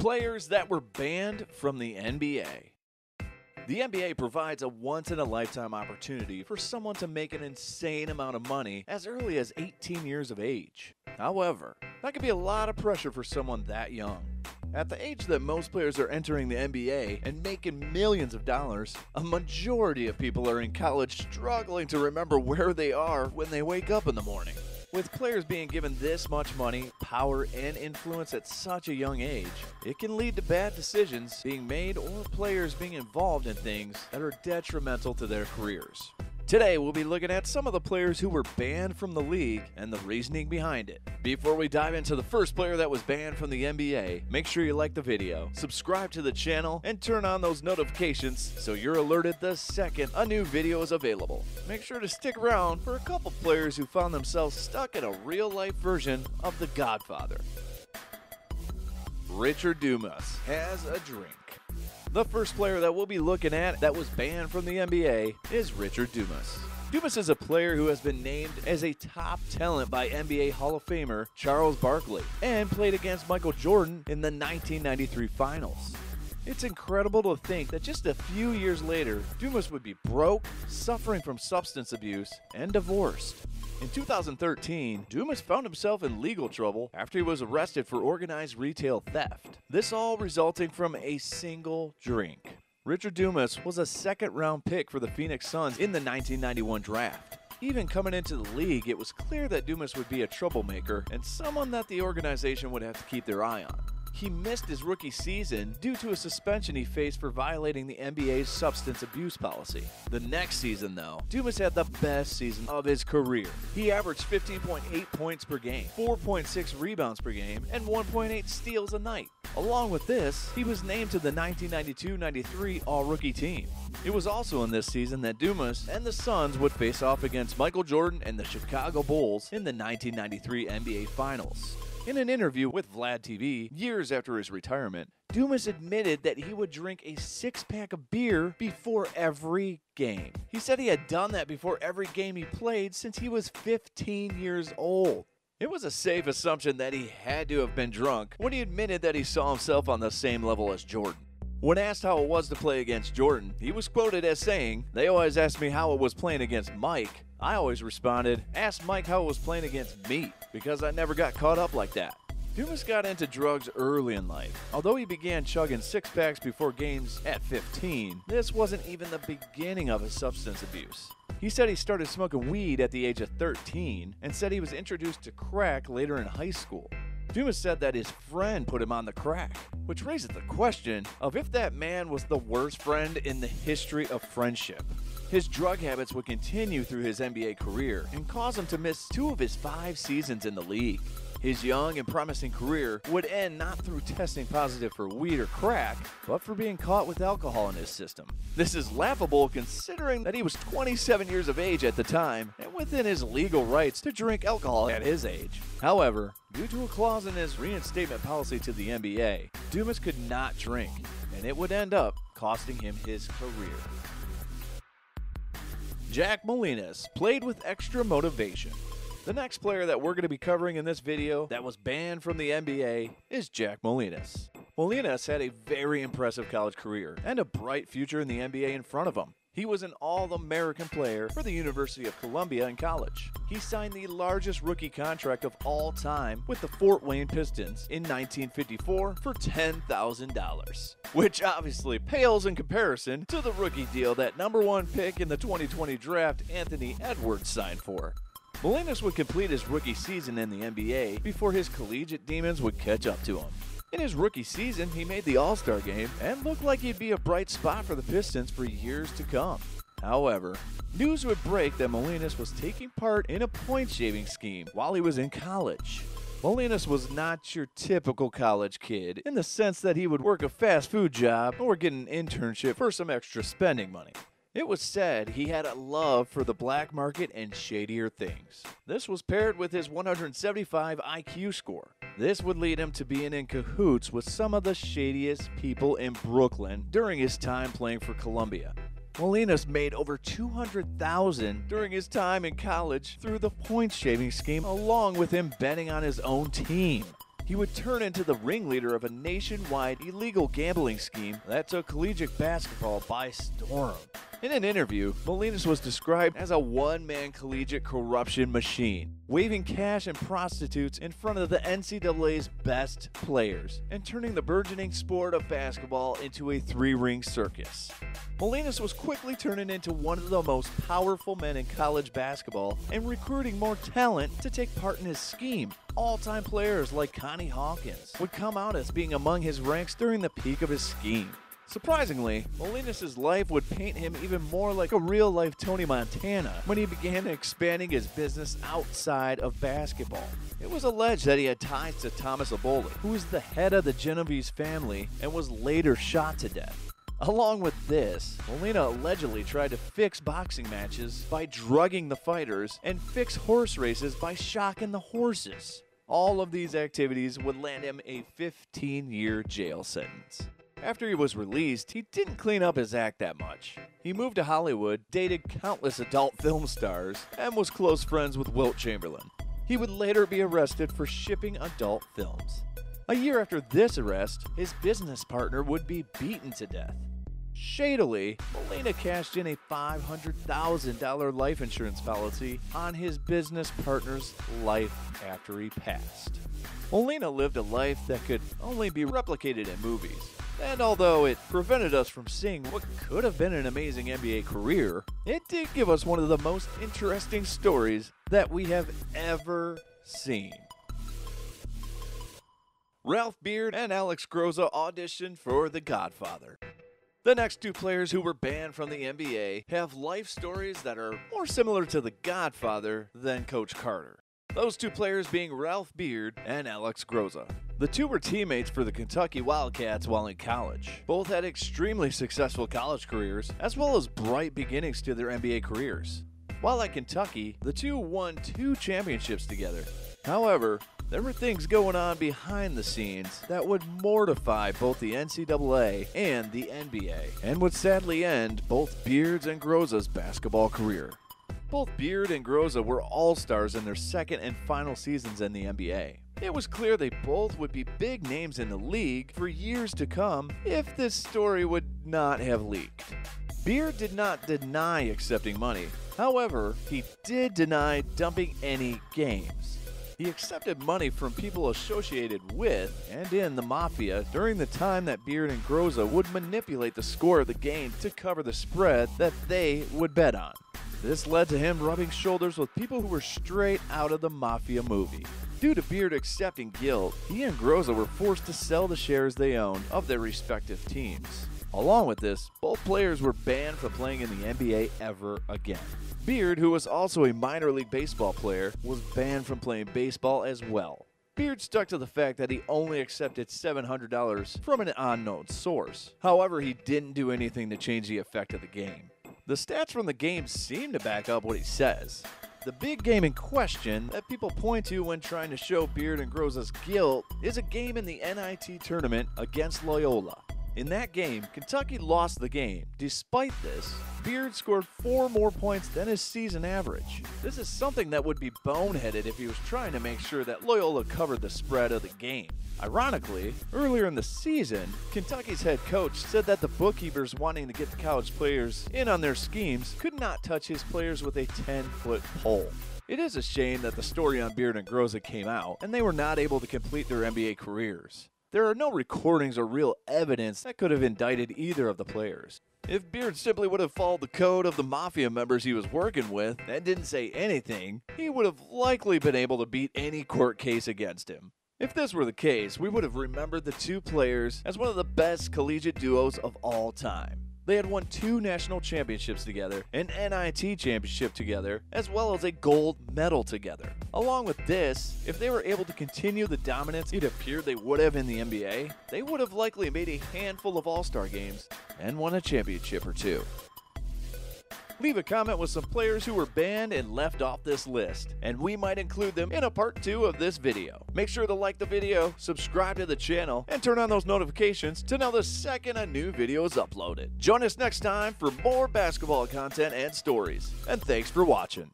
Players that were banned from the NBA. The NBA provides a once-in-a-lifetime opportunity for someone to make an insane amount of money as early as 18 years of age. However, that can be a lot of pressure for someone that young. At the age that most players are entering the NBA and making millions of dollars, a majority of people are in college struggling to remember where they are when they wake up in the morning. With players being given this much money, power, and influence at such a young age, it can lead to bad decisions being made or players being involved in things that are detrimental to their careers. Today, we'll be looking at some of the players who were banned from the league and the reasoning behind it. Before we dive into the first player that was banned from the NBA, make sure you like the video, subscribe to the channel, and turn on those notifications so you're alerted the second a new video is available. Make sure to stick around for a couple players who found themselves stuck in a real-life version of The Godfather. Richard Dumas has a drink. The first player that we'll be looking at that was banned from the NBA is Richard Dumas. Dumas is a player who has been named as a top talent by NBA Hall of Famer Charles Barkley and played against Michael Jordan in the 1993 Finals. It's incredible to think that just a few years later, Dumas would be broke, suffering from substance abuse, and divorced. In 2013, Dumas found himself in legal trouble after he was arrested for organized retail theft. This all resulting from a single drink. Richard Dumas was a second-round pick for the Phoenix Suns in the 1991 draft. Even coming into the league, it was clear that Dumas would be a troublemaker and someone that the organization would have to keep their eye on. He missed his rookie season due to a suspension he faced for violating the NBA's substance abuse policy. The next season, though, Dumas had the best season of his career. He averaged 15.8 points per game, 4.6 rebounds per game, and 1.8 steals a night. Along with this, he was named to the 1992-93 All-Rookie team. It was also in this season that Dumas and the Suns would face off against Michael Jordan and the Chicago Bulls in the 1993 NBA Finals. In an interview with Vlad TV years after his retirement, Dumas admitted that he would drink a six-pack of beer before every game. He said he had done that before every game he played since he was 15 years old. It was a safe assumption that he had to have been drunk when he admitted that he saw himself on the same level as Jordan. When asked how it was to play against Jordan, he was quoted as saying, "They always asked me how it was playing against Mike. I always responded, ask Mike how it was playing against me, because I never got caught up like that." Dumas got into drugs early in life. Although he began chugging six-packs before games at 15, this wasn't even the beginning of his substance abuse. He said he started smoking weed at the age of 13 and said he was introduced to crack later in high school. Dumas said that his friend put him on the crack, which raises the question of if that man was the worst friend in the history of friendship. His drug habits would continue through his NBA career and cause him to miss 2 of his 5 seasons in the league. His young and promising career would end not through testing positive for weed or crack, but for being caught with alcohol in his system. This is laughable considering that he was 27 years of age at the time and within his legal rights to drink alcohol at his age. However, due to a clause in his reinstatement policy to the NBA, Dumas could not drink, and it would end up costing him his career. Jack Molina played with extra motivation. The next player that we're going to be covering in this video that was banned from the NBA is Jack Molina. Molina had a very impressive college career and a bright future in the NBA in front of him. He was an All-American player for the University of Columbia in college. He signed the largest rookie contract of all time with the Fort Wayne Pistons in 1954 for $10,000, which obviously pales in comparison to the rookie deal that #1 pick in the 2020 draft Anthony Edwards signed for. Molina would complete his rookie season in the NBA before his collegiate demons would catch up to him. In his rookie season, he made the All-Star game and looked like he'd be a bright spot for the Pistons for years to come. However, news would break that Molina was taking part in a point-shaving scheme while he was in college. Molina was not your typical college kid in the sense that he would work a fast food job or get an internship for some extra spending money. It was said he had a love for the black market and shadier things. This was paired with his 175 IQ score. This would lead him to being in cahoots with some of the shadiest people in Brooklyn during his time playing for Columbia. Molina made over $200,000 during his time in college through the point-shaving scheme, along with him betting on his own team. he would turn into the ringleader of a nationwide illegal gambling scheme that took collegiate basketball by storm. In an interview, Molina was described as a one-man collegiate corruption machine, waving cash and prostitutes in front of the NCAA's best players, and turning the burgeoning sport of basketball into a three-ring circus. Molina was quickly turning into one of the most powerful men in college basketball and recruiting more talent to take part in his scheme. All-time players like Connie Hawkins would come out as being among his ranks during the peak of his scheme. Surprisingly, Molina's life would paint him even more like a real-life Tony Montana when he began expanding his business outside of basketball. It was alleged that he had ties to Thomas Aboli, who was the head of the Genovese family and was later shot to death. Along with this, Molina allegedly tried to fix boxing matches by drugging the fighters and fix horse races by shocking the horses. All of these activities would land him a 15-year jail sentence. After he was released, he didn't clean up his act that much. He moved to Hollywood, dated countless adult film stars, and was close friends with Wilt Chamberlain. He would later be arrested for shipping adult films. A year after this arrest, his business partner would be beaten to death. Shadily, Molina cashed in a $500,000 life insurance policy on his business partner's life after he passed. Molina lived a life that could only be replicated in movies. And although it prevented us from seeing what could have been an amazing NBA career, it did give us one of the most interesting stories that we have ever seen. Ralph Beard and Alex Groza auditioned for The Godfather. The next two players who were banned from the NBA have life stories that are more similar to The Godfather than Coach Carter. Those two players being Ralph Beard and Alex Groza. The two were teammates for the Kentucky Wildcats while in college. Both had extremely successful college careers, as well as bright beginnings to their NBA careers. While at Kentucky, the two won 2 championships together. However, there were things going on behind the scenes that would mortify both the NCAA and the NBA, and would sadly end both Beard's and Groza's basketball career. Both Beard and Groza were all-stars in their second and final seasons in the NBA. It was clear they both would be big names in the league for years to come if this story would not have leaked. Beard did not deny accepting money. However, he did deny dumping any games. He accepted money from people associated with and in the Mafia during the time that Beard and Groza would manipulate the score of the game to cover the spread that they would bet on. This led to him rubbing shoulders with people who were straight out of the Mafia movie. Due to Beard accepting guilt, he and Groza were forced to sell the shares they owned of their respective teams. Along with this, both players were banned from playing in the NBA ever again. Beard, who was also a minor league baseball player, was banned from playing baseball as well. Beard stuck to the fact that he only accepted $700 from an unknown source. However, he didn't do anything to change the effect of the game. The stats from the game seem to back up what he says. The big game in question that people point to when trying to show Beard and Groza's guilt is a game in the NIT tournament against Loyola. In that game, Kentucky lost the game. Despite this, Beard scored 4 more points than his season average. This is something that would be boneheaded if he was trying to make sure that Loyola covered the spread of the game. Ironically, earlier in the season, Kentucky's head coach said that the bookkeepers wanting to get the college players in on their schemes could not touch his players with a 10-foot pole. It is a shame that the story on Beard and Groza came out, and they were not able to complete their NBA careers. There are no recordings or real evidence that could have indicted either of the players. If Beard simply would have followed the code of the Mafia members he was working with and didn't say anything, he would have likely been able to beat any court case against him. If this were the case, we would have remembered the two players as one of the best collegiate duos of all time. They had won 2 national championships together, an NIT championship together, as well as a gold medal together. Along with this, if they were able to continue the dominance it appeared they would have in the NBA, they would have likely made a handful of All-Star games and won a championship or 2. Leave a comment with some players who were banned and left off this list, and we might include them in a part 2 of this video. Make sure to like the video, subscribe to the channel, and turn on those notifications to know the second a new video is uploaded. Join us next time for more basketball content and stories, and thanks for watching.